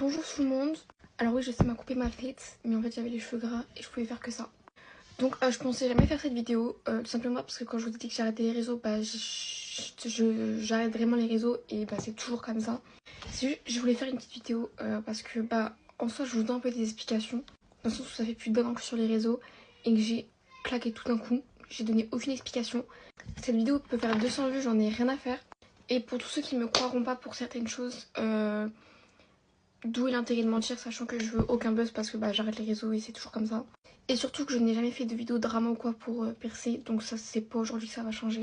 Bonjour tout le monde. Alors oui, je sais m'a coupé ma tête, mais en fait j'avais les cheveux gras et je pouvais faire que ça. Donc je pensais jamais faire cette vidéo, tout simplement parce que quand je vous ai dit que j'arrêtais les réseaux, bah j'arrête vraiment les réseaux et bah c'est toujours comme ça. C'est juste, je voulais faire une petite vidéo parce que bah en soi je vous donne un peu des explications, dans le sens où ça fait plus d'un an que je suis sur les réseaux et que j'ai claqué tout d'un coup. J'ai donné aucune explication. Cette vidéo peut faire 200 vues, j'en ai rien à faire. Et pour tous ceux qui me croiront pas pour certaines choses, d'où est l'intérêt de mentir, sachant que je veux aucun buzz parce que bah, j'arrête les réseaux et c'est toujours comme ça. Et surtout que je n'ai jamais fait de vidéo drama ou quoi pour percer, donc ça c'est pas aujourd'hui que ça va changer.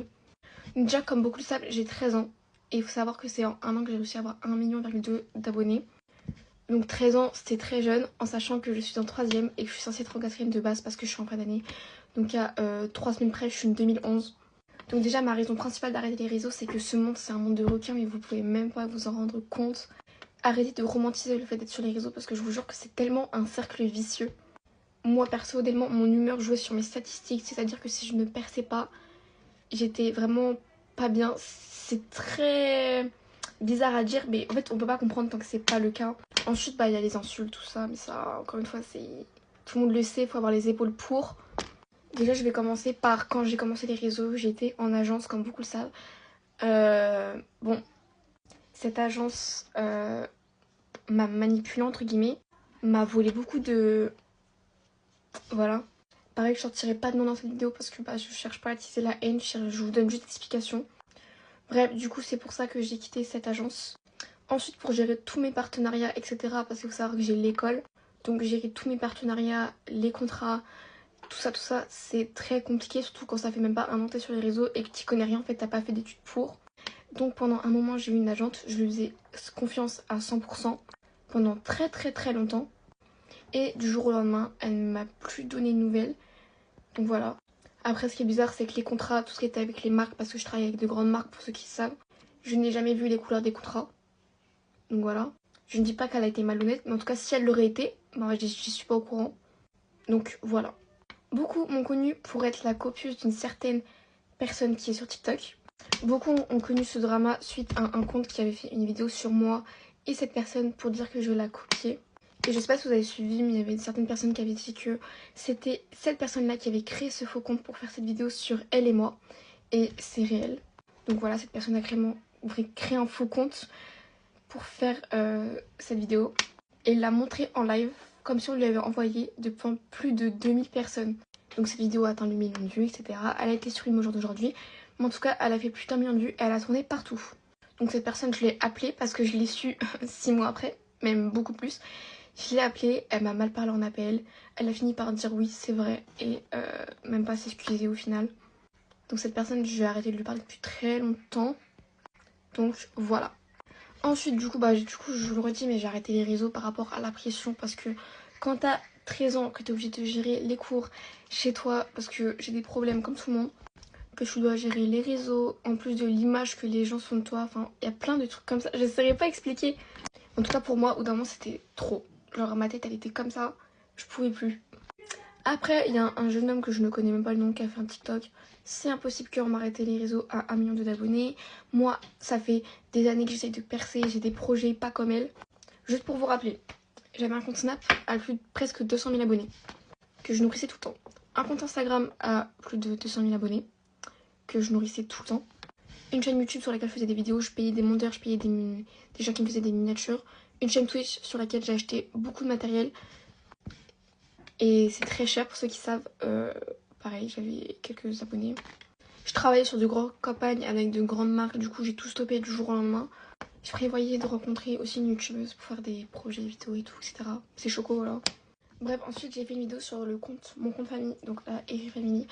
Déjà comme beaucoup le savent, j'ai 13 ans. Et il faut savoir que c'est en un an que j'ai réussi à avoir 1,2 million d'abonnés. Donc 13 ans c'est très jeune, en sachant que je suis en 3ème et que je suis censée être en 4ème de base parce que je suis en fin d'année. Donc il y a 3 semaines près, je suis une 2011. Donc déjà ma raison principale d'arrêter les réseaux, c'est que ce monde c'est un monde de requins, mais vous pouvez même pas vous en rendre compte. Arrêtez de romantiser le fait d'être sur les réseaux parce que je vous jure que c'est tellement un cercle vicieux. Moi personnellement, mon humeur jouait sur mes statistiques, c'est-à-dire que si je ne perçais pas, j'étais vraiment pas bien. C'est très bizarre à dire, mais en fait on peut pas comprendre tant que c'est pas le cas. Ensuite bah il y a les insultes, tout ça, mais ça encore une fois c'est... Tout le monde le sait, il faut avoir les épaules pour. Déjà je vais commencer par quand j'ai commencé les réseaux, j'étais en agence comme beaucoup le savent. Bon, cette agence m'a manipulé entre guillemets, m'a volé beaucoup de... Voilà. Pareil, je sortirai pas de nom dans cette vidéo parce que bah, je cherche pas à attiser la haine, je vous donne juste l'explication. Bref, du coup c'est pour ça que j'ai quitté cette agence. Ensuite pour gérer tous mes partenariats, etc. Parce qu'il faut savoir que j'ai l'école. Donc gérer tous mes partenariats, les contrats, tout ça, c'est très compliqué. Surtout quand ça fait même pas un an que t'es sur les réseaux et que tu connais rien, en fait t'as pas fait d'études pour. Donc pendant un moment j'ai eu une agente, je lui faisais confiance à 100% pendant très longtemps. Et du jour au lendemain, elle ne m'a plus donné de nouvelles. Donc voilà. Après, ce qui est bizarre, c'est que les contrats, tout ce qui était avec les marques, parce que je travaille avec de grandes marques pour ceux qui savent, je n'ai jamais vu les couleurs des contrats. Donc voilà. Je ne dis pas qu'elle a été malhonnête, mais en tout cas, si elle l'aurait été, bah, j'y suis pas au courant. Donc voilà. Beaucoup m'ont connue pour être la copieuse d'une certaine personne qui est sur TikTok. Beaucoup ont connu ce drama suite à un compte qui avait fait une vidéo sur moi et cette personne pour dire que je la copiais. Et je sais pas si vous avez suivi, mais il y avait certaines personnes qui avaient dit que c'était cette personne-là qui avait créé ce faux compte pour faire cette vidéo sur elle et moi. Et c'est réel. Donc voilà, cette personne a créé un faux compte pour faire cette vidéo. Et l'a montré en live, comme si on lui avait envoyé devant plus de 2000 personnes. Donc cette vidéo a atteint le million de vues, etc. Elle a été streamée au jour d'aujourd'hui. Mais en tout cas, elle a fait plus d'1 million de vues et elle a tourné partout. Donc cette personne, je l'ai appelée parce que je l'ai su 6 mois après, même beaucoup plus. Je l'ai appelée, elle m'a mal parlé en appel. Elle a fini par dire oui, c'est vrai, et même pas s'excuser au final. Donc cette personne, je vais arrêter de lui parler depuis très longtemps. Donc voilà. Ensuite, du coup, je vous le redis, mais j'ai arrêté les réseaux par rapport à la pression parce que quand t'as 13 ans, que t'es obligé de gérer les cours chez toi, parce que j'ai des problèmes comme tout le monde, que tu dois gérer les réseaux, en plus de l'image que les gens font de toi, enfin, il y a plein de trucs comme ça. Je ne saurais pas expliquer. En tout cas, pour moi, au bout d'un moment, c'était trop. Genre, ma tête, elle était comme ça, je pouvais plus. Après, il y a un jeune homme que je ne connais même pas le nom qui a fait un TikTok. C'est impossible qu'on m'arrête les réseaux à 1 million d'abonnés. Moi, ça fait des années que j'essaye de percer, j'ai des projets pas comme elle. Juste pour vous rappeler, j'avais un compte Snap à presque 200 000 abonnés, que je nourrissais tout le temps. Un compte Instagram à plus de 200 000 abonnés, que je nourrissais tout le temps. Une chaîne YouTube sur laquelle je faisais des vidéos, je payais des monteurs, je payais des gens qui me faisaient des miniatures. Une chaîne Twitch sur laquelle j'ai acheté beaucoup de matériel. Et c'est très cher pour ceux qui savent. Pareil, j'avais quelques abonnés. Je travaillais sur de grosses campagnes avec de grandes marques. Du coup, j'ai tout stoppé du jour au lendemain. Je prévoyais de rencontrer aussi une youtubeuse pour faire des projets vidéo et tout, etc. C'est choco, voilà. Bref, ensuite j'ai fait une vidéo sur mon compte famille, donc la Eri Family.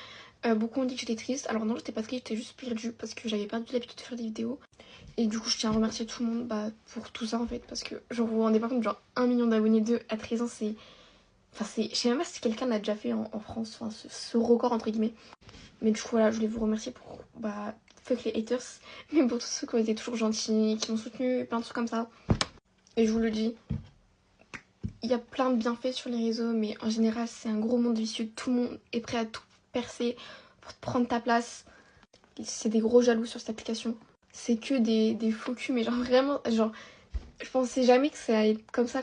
Beaucoup ont dit que j'étais triste. Alors non, j'étais pas triste, j'étais juste perdue parce que j'avais perdu l'habitude de faire des vidéos. Et du coup, je tiens à remercier tout le monde pour tout ça en fait. Parce que genre, vous vous rendez pas compte, genre 1 million d'abonnés à 13 ans, c'est... Enfin, je sais même pas si quelqu'un l'a déjà fait en France, enfin, ce record entre guillemets. Mais du coup, voilà, je voulais vous remercier pour, fuck les haters, mais pour tous ceux qui ont été toujours gentils, qui m'ont soutenu, plein de trucs comme ça. Et je vous le dis, il y a plein de bienfaits sur les réseaux, mais en général, c'est un gros monde vicieux. Tout le monde est prêt à tout percer pour te prendre ta place. C'est des gros jaloux sur cette application. C'est que des faux culs, mais genre vraiment, genre, je pensais jamais que ça allait être comme ça, quoi.